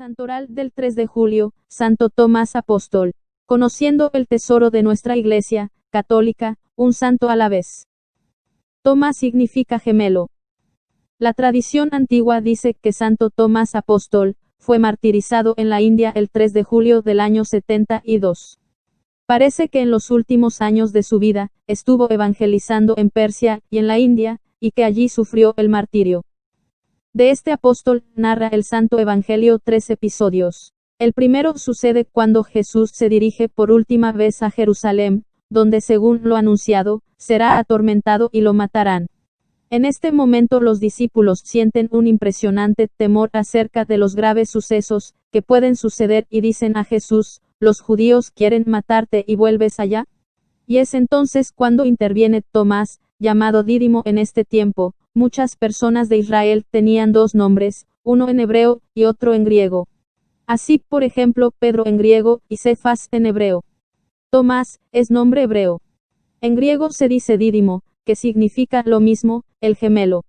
Santoral del 3 de julio, Santo Tomás Apóstol. Conociendo el tesoro de nuestra Iglesia católica, un santo a la vez. Tomás significa gemelo. La tradición antigua dice que Santo Tomás Apóstol fue martirizado en la India el 3 de julio del año 72. Parece que en los últimos años de su vida, estuvo evangelizando en Persia y en la India, y que allí sufrió el martirio. De este apóstol, narra el Santo Evangelio 3 episodios. El primero sucede cuando Jesús se dirige por última vez a Jerusalén, donde según lo anunciado, será atormentado y lo matarán. En este momento los discípulos sienten un impresionante temor acerca de los graves sucesos que pueden suceder y dicen a Jesús: «¿Los judíos quieren matarte y vuelves allá?». Y es entonces cuando interviene Tomás, llamado Dídimo en este tiempo. Muchas personas de Israel tenían dos nombres, uno en hebreo y otro en griego. Así, por ejemplo, Pedro en griego y Cefas en hebreo. Tomás es nombre hebreo. En griego se dice Dídimo, que significa lo mismo, el gemelo.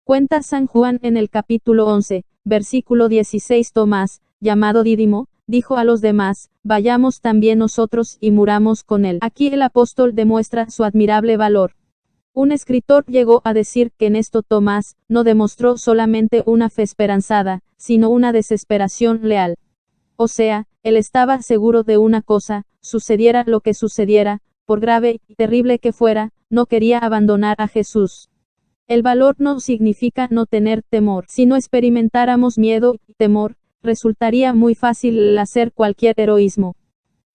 Cuenta San Juan en el capítulo 11, versículo 16: Tomás, llamado Dídimo, dijo a los demás: «Vayamos también nosotros y muramos con él». Aquí el apóstol demuestra su admirable valor. Un escritor llegó a decir que en esto Tomás no demostró solamente una fe esperanzada, sino una desesperación leal. O sea, él estaba seguro de una cosa: sucediera lo que sucediera, por grave y terrible que fuera, no quería abandonar a Jesús. El valor no significa no tener temor. Si no experimentáramos miedo y temor, resultaría muy fácil hacer cualquier heroísmo.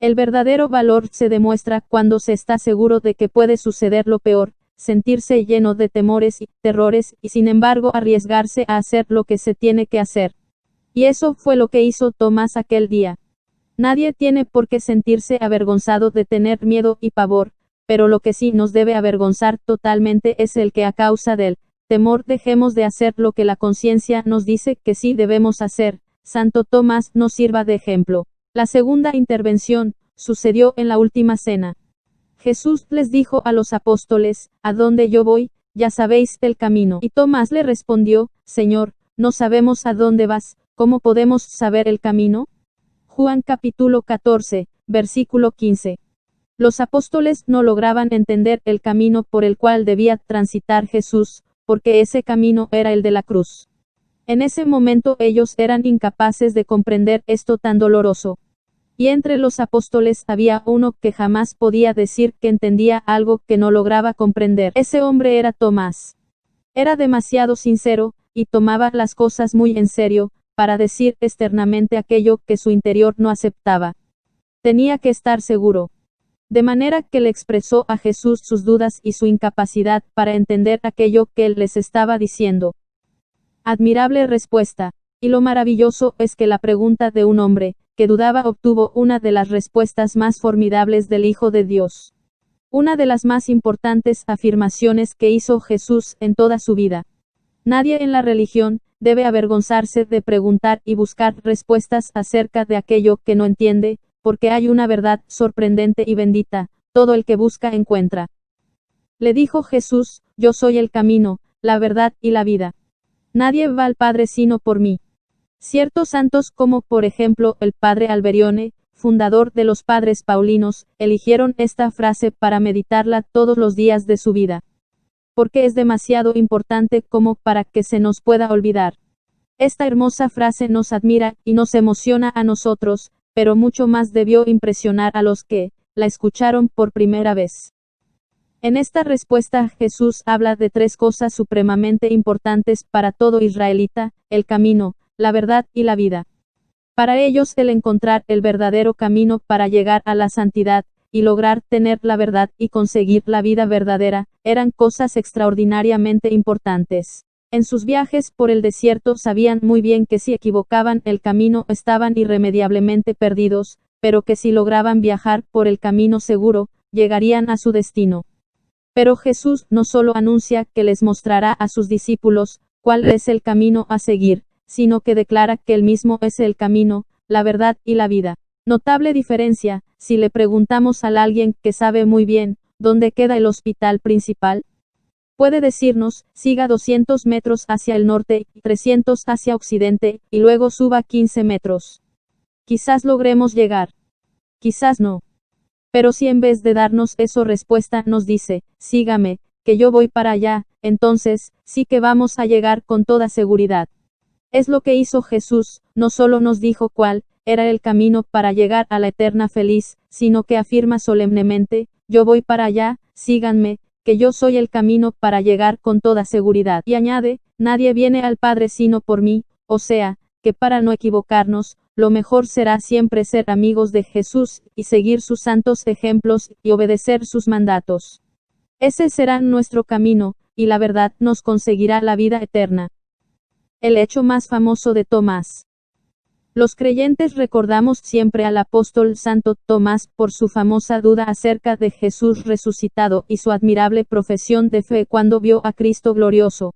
El verdadero valor se demuestra cuando se está seguro de que puede suceder lo peor, sentirse lleno de temores y terrores, y sin embargo arriesgarse a hacer lo que se tiene que hacer. Y eso fue lo que hizo Tomás aquel día. Nadie tiene por qué sentirse avergonzado de tener miedo y pavor, pero lo que sí nos debe avergonzar totalmente es el que a causa del temor dejemos de hacer lo que la conciencia nos dice que sí debemos hacer. Santo Tomás nos sirva de ejemplo. La segunda intervención sucedió en la última cena. Jesús les dijo a los apóstoles: «A dónde yo voy, ya sabéis el camino». Y Tomás le respondió: «Señor, no sabemos a dónde vas, ¿cómo podemos saber el camino?». Juan capítulo 14, versículo 15. Los apóstoles no lograban entender el camino por el cual debía transitar Jesús, porque ese camino era el de la cruz. En ese momento ellos eran incapaces de comprender esto tan doloroso. Y entre los apóstoles había uno que jamás podía decir que entendía algo que no lograba comprender. Ese hombre era Tomás. Era demasiado sincero, y tomaba las cosas muy en serio, para decir externamente aquello que su interior no aceptaba. Tenía que estar seguro. De manera que le expresó a Jesús sus dudas y su incapacidad para entender aquello que él les estaba diciendo. Admirable respuesta. Y lo maravilloso es que la pregunta de un hombre que dudaba obtuvo una de las respuestas más formidables del Hijo de Dios. Una de las más importantes afirmaciones que hizo Jesús en toda su vida. Nadie en la religión debe avergonzarse de preguntar y buscar respuestas acerca de aquello que no entiende, porque hay una verdad sorprendente y bendita: todo el que busca encuentra. Le dijo Jesús: «Yo soy el camino, la verdad y la vida. Nadie va al Padre sino por mí». Ciertos santos como por ejemplo el padre Alberione, fundador de los padres paulinos, eligieron esta frase para meditarla todos los días de su vida. Porque es demasiado importante como para que se nos pueda olvidar. Esta hermosa frase nos admira y nos emociona a nosotros, pero mucho más debió impresionar a los que la escucharon por primera vez. En esta respuesta Jesús habla de tres cosas supremamente importantes para todo israelita: el camino, la verdad y la vida. Para ellos el encontrar el verdadero camino para llegar a la santidad, y lograr tener la verdad y conseguir la vida verdadera, eran cosas extraordinariamente importantes. En sus viajes por el desierto sabían muy bien que si equivocaban el camino estaban irremediablemente perdidos, pero que si lograban viajar por el camino seguro, llegarían a su destino. Pero Jesús no solo anuncia que les mostrará a sus discípulos cuál es el camino a seguir, sino que declara que él mismo es el camino, la verdad y la vida. Notable diferencia, si le preguntamos a alguien que sabe muy bien dónde queda el hospital principal. Puede decirnos, siga 200 metros hacia el norte, 300 hacia occidente, y luego suba 15 metros. Quizás logremos llegar. Quizás no. Pero si en vez de darnos esa respuesta nos dice, sígame, que yo voy para allá, entonces, sí que vamos a llegar con toda seguridad. Es lo que hizo Jesús, no solo nos dijo cuál era el camino para llegar a la eterna feliz, sino que afirma solemnemente, yo voy para allá, síganme, que yo soy el camino para llegar con toda seguridad. Y añade, nadie viene al Padre sino por mí, o sea, que para no equivocarnos, lo mejor será siempre ser amigos de Jesús, y seguir sus santos ejemplos, y obedecer sus mandatos. Ese será nuestro camino, y la verdad nos conseguirá la vida eterna. El hecho más famoso de Tomás. Los creyentes recordamos siempre al apóstol Santo Tomás por su famosa duda acerca de Jesús resucitado y su admirable profesión de fe cuando vio a Cristo glorioso.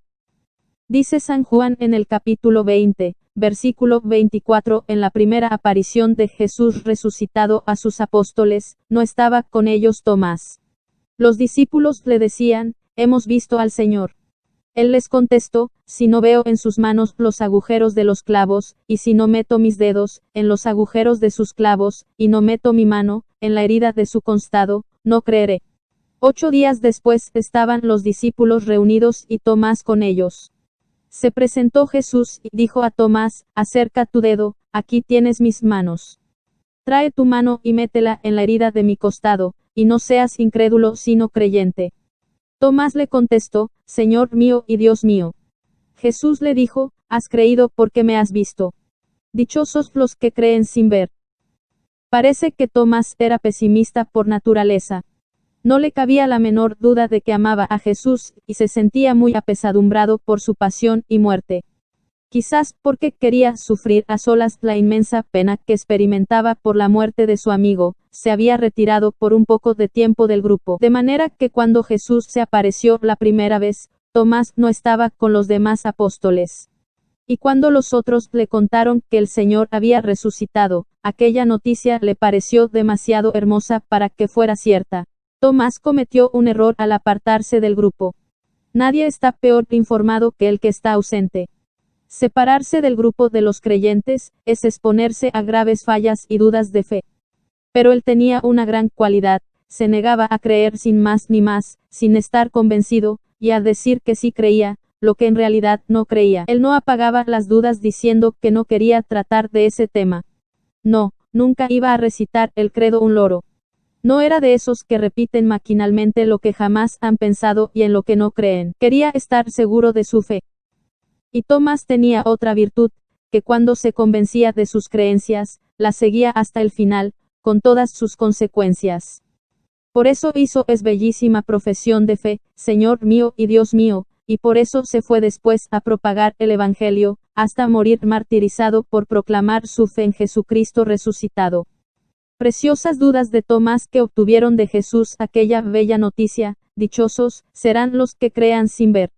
Dice San Juan en el capítulo 20, versículo 24, en la primera aparición de Jesús resucitado a sus apóstoles, no estaba con ellos Tomás. Los discípulos le decían, hemos visto al Señor. Él les contestó, si no veo en sus manos los agujeros de los clavos, y si no meto mis dedos en los agujeros de sus clavos, y no meto mi mano en la herida de su costado, no creeré. 8 días después estaban los discípulos reunidos y Tomás con ellos. Se presentó Jesús y dijo a Tomás, acerca tu dedo, aquí tienes mis manos. Trae tu mano y métela en la herida de mi costado, y no seas incrédulo sino creyente. Tomás le contestó, Señor mío y Dios mío. Jesús le dijo, has creído porque me has visto. Dichosos los que creen sin ver. Parece que Tomás era pesimista por naturaleza. No le cabía la menor duda de que amaba a Jesús, y se sentía muy apesadumbrado por su pasión y muerte. Quizás porque quería sufrir a solas la inmensa pena que experimentaba por la muerte de su amigo, se había retirado por un poco de tiempo del grupo. De manera que cuando Jesús se apareció la primera vez, Tomás no estaba con los demás apóstoles. Y cuando los otros le contaron que el Señor había resucitado, aquella noticia le pareció demasiado hermosa para que fuera cierta. Tomás cometió un error al apartarse del grupo. Nadie está peor informado que el que está ausente. Separarse del grupo de los creyentes es exponerse a graves fallas y dudas de fe. Pero él tenía una gran cualidad, se negaba a creer sin más ni más, sin estar convencido, y a decir que sí creía, lo que en realidad no creía. Él no apagaba las dudas diciendo que no quería tratar de ese tema. No, nunca iba a recitar el credo un loro. No era de esos que repiten maquinalmente lo que jamás han pensado y en lo que no creen. Quería estar seguro de su fe. Y Tomás tenía otra virtud, que cuando se convencía de sus creencias, las seguía hasta el final, con todas sus consecuencias. Por eso hizo es bellísima profesión de fe, Señor mío y Dios mío, y por eso se fue después a propagar el Evangelio, hasta morir martirizado por proclamar su fe en Jesucristo resucitado. Preciosas dudas de Tomás que obtuvieron de Jesús aquella bella noticia, dichosos serán los que crean sin ver.